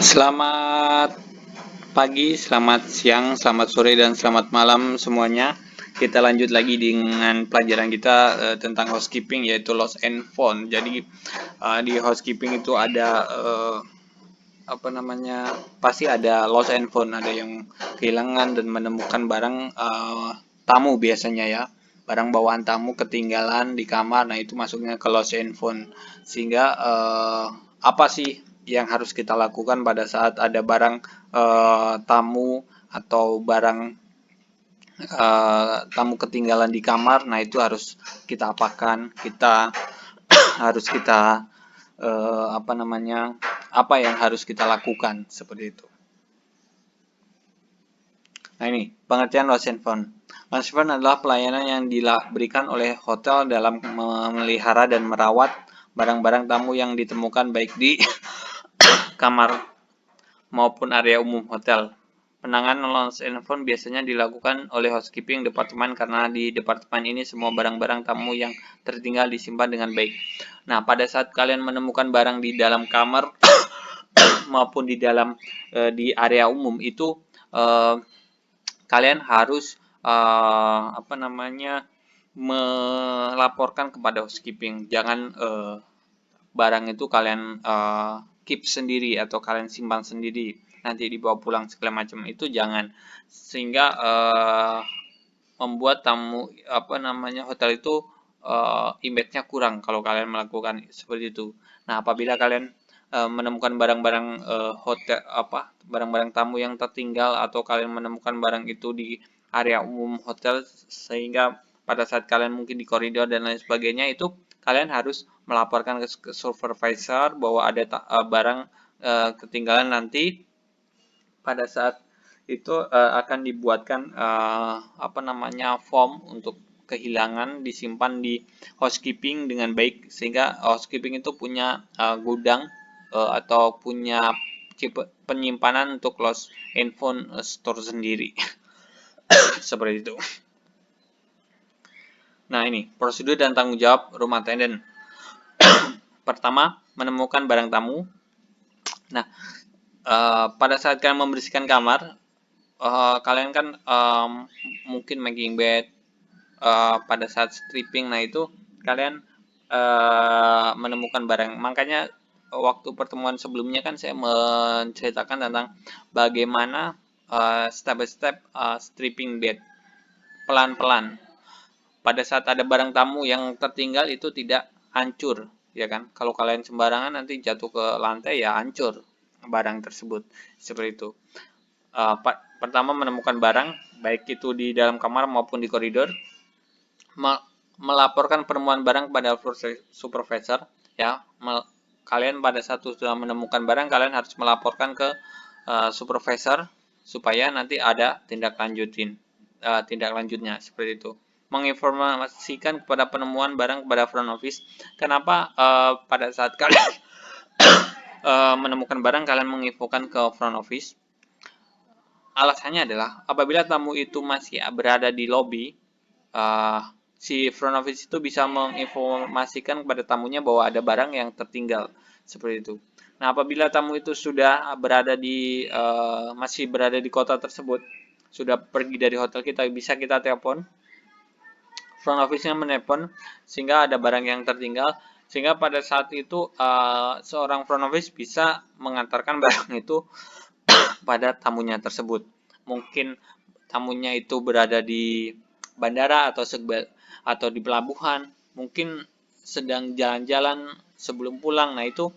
Selamat pagi, selamat siang, selamat sore, dan selamat malam semuanya. Kita lanjut lagi dengan pelajaran kita tentang housekeeping, yaitu lost and found. Jadi di housekeeping itu ada pasti ada lost and found, ada yang kehilangan dan menemukan barang tamu biasanya ya. Barang bawaan tamu ketinggalan di kamar, nah itu masuknya ke lost and found. Sehingga apa sih yang harus kita lakukan pada saat ada barang tamu atau barang tamu ketinggalan di kamar? Nah itu harus kita apakan, kita harus kita apa yang harus kita lakukan seperti itu. Nah ini pengertian lost and found. Lost and found adalah pelayanan yang diberikan oleh hotel dalam memelihara dan merawat barang-barang tamu yang ditemukan baik di kamar maupun area umum hotel. Penanganan lost and found biasanya dilakukan oleh housekeeping departemen karena di departemen ini semua barang-barang tamu yang tertinggal disimpan dengan baik. Nah, pada saat kalian menemukan barang di dalam kamar maupun di dalam di area umum itu kalian harus melaporkan kepada housekeeping. Jangan barang itu kalian keep sendiri atau kalian simpan sendiri, nanti dibawa pulang segala macam, itu jangan, sehingga membuat tamu hotel itu image-nya kurang kalau kalian melakukan seperti itu. Nah, apabila kalian menemukan barang-barang barang-barang tamu yang tertinggal atau kalian menemukan barang itu di area umum hotel, sehingga pada saat kalian mungkin di koridor dan lain sebagainya, itu kalian harus melaporkan ke supervisor bahwa ada barang ketinggalan. Nanti pada saat itu akan dibuatkan form untuk kehilangan, disimpan di housekeeping dengan baik, sehingga housekeeping itu punya gudang atau punya penyimpanan untuk lost and found store sendiri. Seperti itu. Nah, ini prosedur dan tanggung jawab room attendant. Pertama, menemukan barang tamu. Nah, pada saat kalian membersihkan kamar, kalian kan mungkin making bed, pada saat stripping, nah itu kalian menemukan barang. Makanya waktu pertemuan sebelumnya kan saya menceritakan tentang bagaimana step by step stripping bed, pelan-pelan. Pada saat ada barang tamu yang tertinggal itu tidak hancur, ya kan? Kalau kalian sembarangan nanti jatuh ke lantai, ya hancur barang tersebut. Seperti itu. Pertama, menemukan barang baik itu di dalam kamar maupun di koridor. Melaporkan penemuan barang kepada supervisor, ya. Kalian pada saat sudah menemukan barang, kalian harus melaporkan ke supervisor supaya nanti ada tindak lanjutnya seperti itu. Menginformasikan kepada penemuan barang kepada front office. Kenapa pada saat kalian menemukan barang kalian menginfokan ke front office? Alasannya adalah apabila tamu itu masih berada di lobby, si front office itu bisa menginformasikan kepada tamunya bahwa ada barang yang tertinggal, seperti itu. Nah, apabila tamu itu sudah masih berada di kota tersebut, sudah pergi dari hotel kita, bisa kita telepon, front office-nya menelpon sehingga ada barang yang tertinggal, sehingga pada saat itu seorang front office bisa mengantarkan barang itu pada tamunya tersebut. Mungkin tamunya itu berada di bandara atau di pelabuhan, mungkin sedang jalan-jalan sebelum pulang. Nah, itu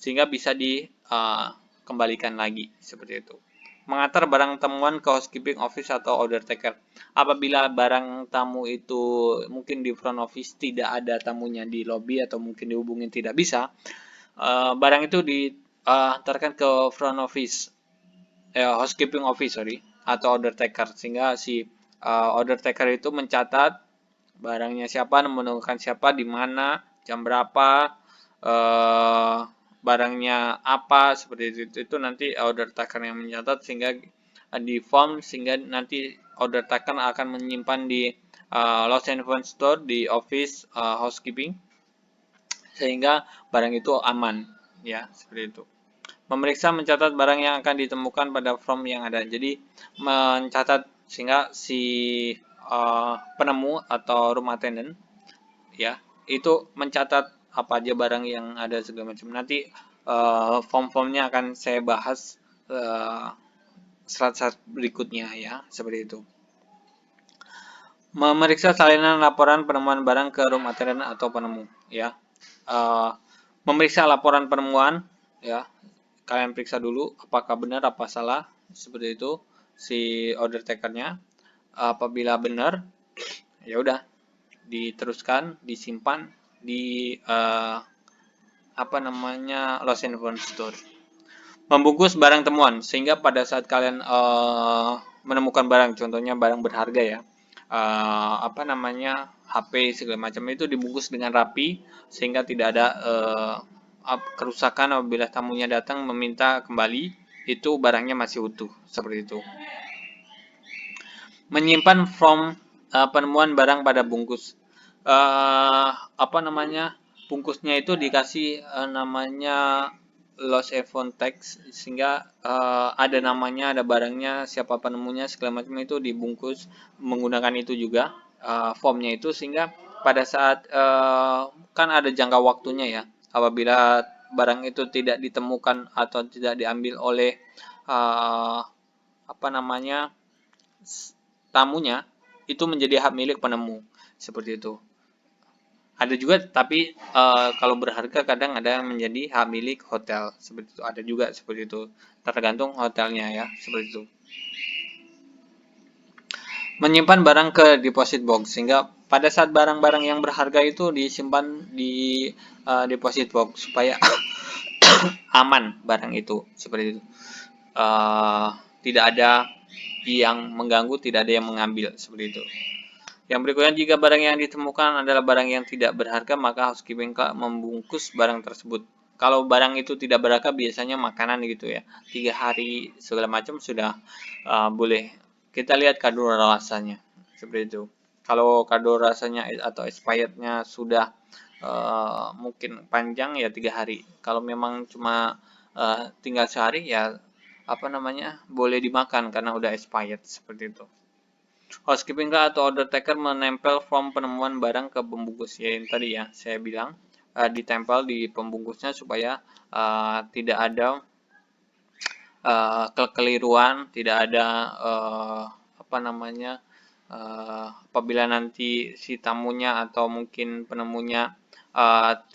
sehingga bisa dikembalikan lagi seperti itu. Mengantar barang temuan ke housekeeping office atau order taker. Apabila barang tamu itu mungkin di front office tidak ada tamunya di lobby atau mungkin dihubungin tidak bisa, barang itu diantarkan ke front office, housekeeping office atau order taker, sehingga si order taker itu mencatat barangnya siapa, menemukan siapa, di mana, jam berapa, barangnya apa, seperti itu nanti order taker yang mencatat sehingga di form, sehingga nanti order taker akan menyimpan di lost and found store di office housekeeping, sehingga barang itu aman, ya, seperti itu. Memeriksa mencatat barang yang akan ditemukan pada form yang ada. Jadi mencatat sehingga si penemu atau room attendant ya itu mencatat apa aja barang yang ada segala macam. Nanti form-formnya akan saya bahas slide-slide berikutnya ya, seperti itu. Memeriksa salinan laporan penemuan barang ke room attendant atau penemu ya. Memeriksa laporan penemuan ya. Kalian periksa dulu apakah benar apa salah, seperti itu si order takernya. Apabila benar, ya udah diteruskan, disimpan di lost and found store. Membungkus barang temuan sehingga pada saat kalian menemukan barang, contohnya barang berharga ya, HP segala macam itu dibungkus dengan rapi sehingga tidak ada kerusakan apabila tamunya datang meminta kembali, itu barangnya masih utuh, seperti itu. Menyimpan form penemuan barang pada bungkus. Bungkusnya itu dikasih namanya lost and found text, sehingga ada namanya, ada barangnya, siapa penemunya, segala macam itu dibungkus menggunakan itu juga formnya itu, sehingga pada saat kan ada jangka waktunya ya, apabila barang itu tidak ditemukan atau tidak diambil oleh tamunya, itu menjadi hak milik penemu, seperti itu. Ada juga, tapi kalau berharga kadang ada menjadi hak milik hotel, seperti itu. Ada juga seperti itu, tergantung hotelnya ya, seperti itu. Menyimpan barang ke deposit box, sehingga pada saat barang-barang yang berharga itu disimpan di deposit box supaya aman barang itu, seperti itu. Tidak ada yang mengganggu, tidak ada yang mengambil, seperti itu. Yang berikutnya, jika barang yang ditemukan adalah barang yang tidak berharga, maka housekeeping membungkus barang tersebut. Kalau barang itu tidak berharga, biasanya makanan gitu ya, 3 hari segala macam sudah boleh. Kita lihat kadaluarsanya, seperti itu. Kalau kadaluarsanya atau expirednya sudah mungkin panjang ya 3 hari. Kalau memang cuma tinggal sehari ya boleh dimakan karena udah expired, seperti itu. Housekeeping atau order taker menempel form penemuan barang ke pembungkus, ya yang tadi ya saya bilang, ditempel di pembungkusnya supaya tidak ada kekeliruan, tidak ada apabila nanti si tamunya atau mungkin penemunya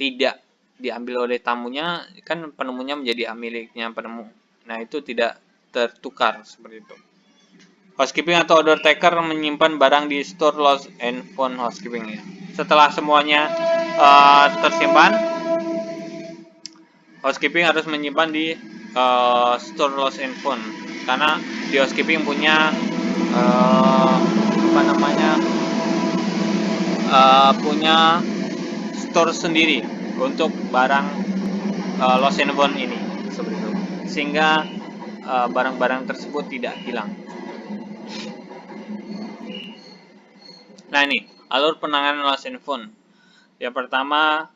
tidak diambil oleh tamunya, kan penemunya menjadi miliknya penemu. Nah, itu tidak tertukar, seperti itu. Housekeeping atau order taker menyimpan barang di store lost and found housekeeping ya. Setelah semuanya tersimpan, housekeeping harus menyimpan di store lost and found, karena di housekeeping punya punya store sendiri untuk barang lost and found ini, seperti itu, sehingga barang-barang tersebut tidak hilang. Nah, ini alur penanganan lost and found. Yang pertama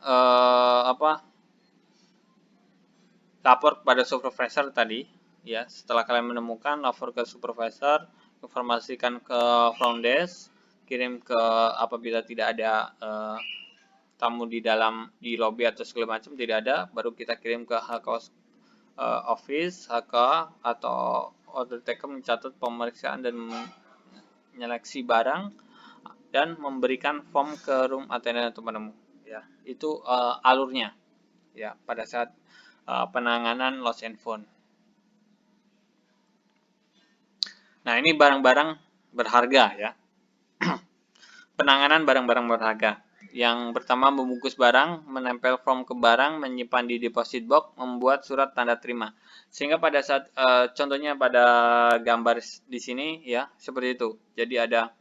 lapor kepada supervisor tadi ya. Setelah kalian menemukan, lapor ke supervisor, informasikan ke front desk, kirim ke apabila tidak ada tamu di lobby atau segala macam tidak ada, baru kita kirim ke HK office, HK atau order taker mencatat pemeriksaan dan menyeleksi barang dan memberikan form ke room attendant atau penemu ya. Itu alurnya ya pada saat penanganan lost and found. Nah, ini barang-barang berharga ya. Penanganan barang-barang berharga. Yang pertama, membungkus barang, menempel form ke barang, menyimpan di deposit box, membuat surat tanda terima. Sehingga pada saat contohnya pada gambar di sini ya, seperti itu. Jadi ada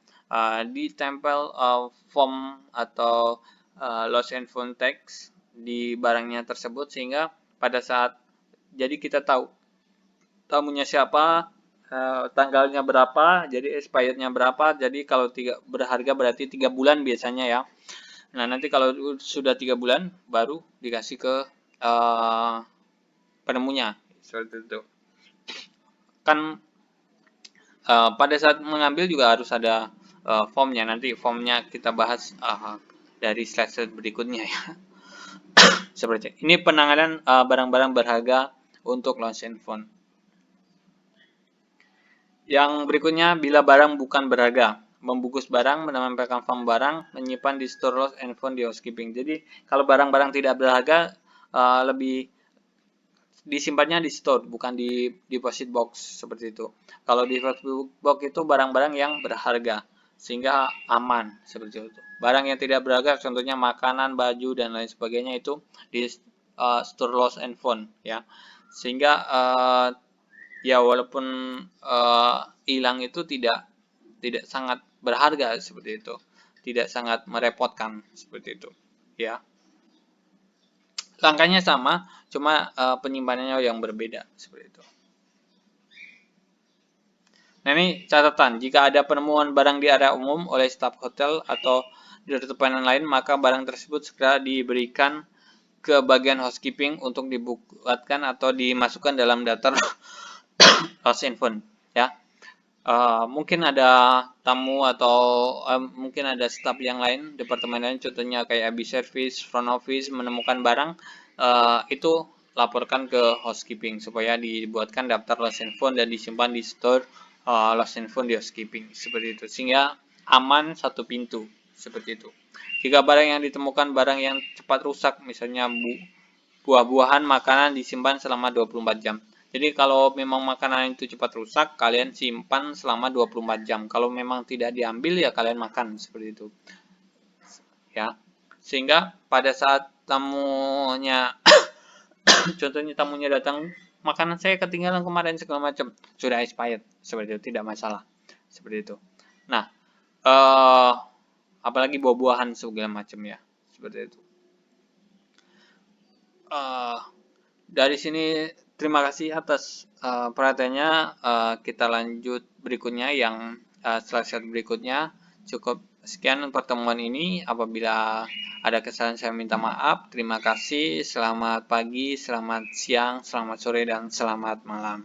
ditempel form atau lost and found text di barangnya tersebut, sehingga pada saat jadi kita tahu tamunya siapa, tanggalnya berapa, jadi expirednya berapa. Jadi kalau berharga berarti 3 bulan biasanya ya. Nah, nanti kalau sudah 3 bulan baru dikasih ke penemunya seperti itu. Kan pada saat mengambil juga harus ada formnya. Nanti formnya kita bahas dari slide berikutnya ya. Seperti ini penanganan barang-barang berharga untuk lost and found. Yang berikutnya, bila barang bukan berharga, membungkus barang, menempelkan form barang, menyimpan di store lost and found di housekeeping. Jadi kalau barang-barang tidak berharga lebih disimpannya di store, bukan di deposit box seperti itu. Kalau di deposit box itu barang-barang yang berharga, sehingga aman seperti itu. Barang yang tidak berharga, contohnya makanan, baju dan lain sebagainya itu di store lost and found ya. Sehingga ya walaupun hilang itu tidak sangat berharga seperti itu, tidak sangat merepotkan seperti itu ya. Langkahnya sama, cuma penyimpanannya yang berbeda seperti itu. Nah, ini catatan, jika ada penemuan barang di area umum oleh staf hotel atau di tempat lain, maka barang tersebut segera diberikan ke bagian housekeeping untuk dibuatkan atau dimasukkan dalam daftar lost and found ya. Mungkin ada tamu atau mungkin ada staf yang lain, departemen lain, contohnya kayak AB service, front office, menemukan barang, itu laporkan ke housekeeping supaya dibuatkan daftar lost and found dan disimpan di store lost and found di housekeeping seperti itu, sehingga aman satu pintu seperti itu. Jika barang yang ditemukan barang yang cepat rusak, misalnya buah-buahan, makanan, disimpan selama 24 jam. Jadi kalau memang makanan itu cepat rusak, kalian simpan selama 24 jam. Kalau memang tidak diambil ya kalian makan seperti itu. Ya. Sehingga pada saat tamunya contohnya tamunya datang, makanan saya ketinggalan kemarin segala macam, sudah expired seperti itu, tidak masalah. Seperti itu. Nah, apalagi buah-buahan segala macam ya. Seperti itu. Dari sini terima kasih atas perhatiannya. Kita lanjut berikutnya yang slide berikutnya. Cukup sekian pertemuan ini. Apabila ada kesalahan saya minta maaf. Terima kasih. Selamat pagi, selamat siang, selamat sore, dan selamat malam.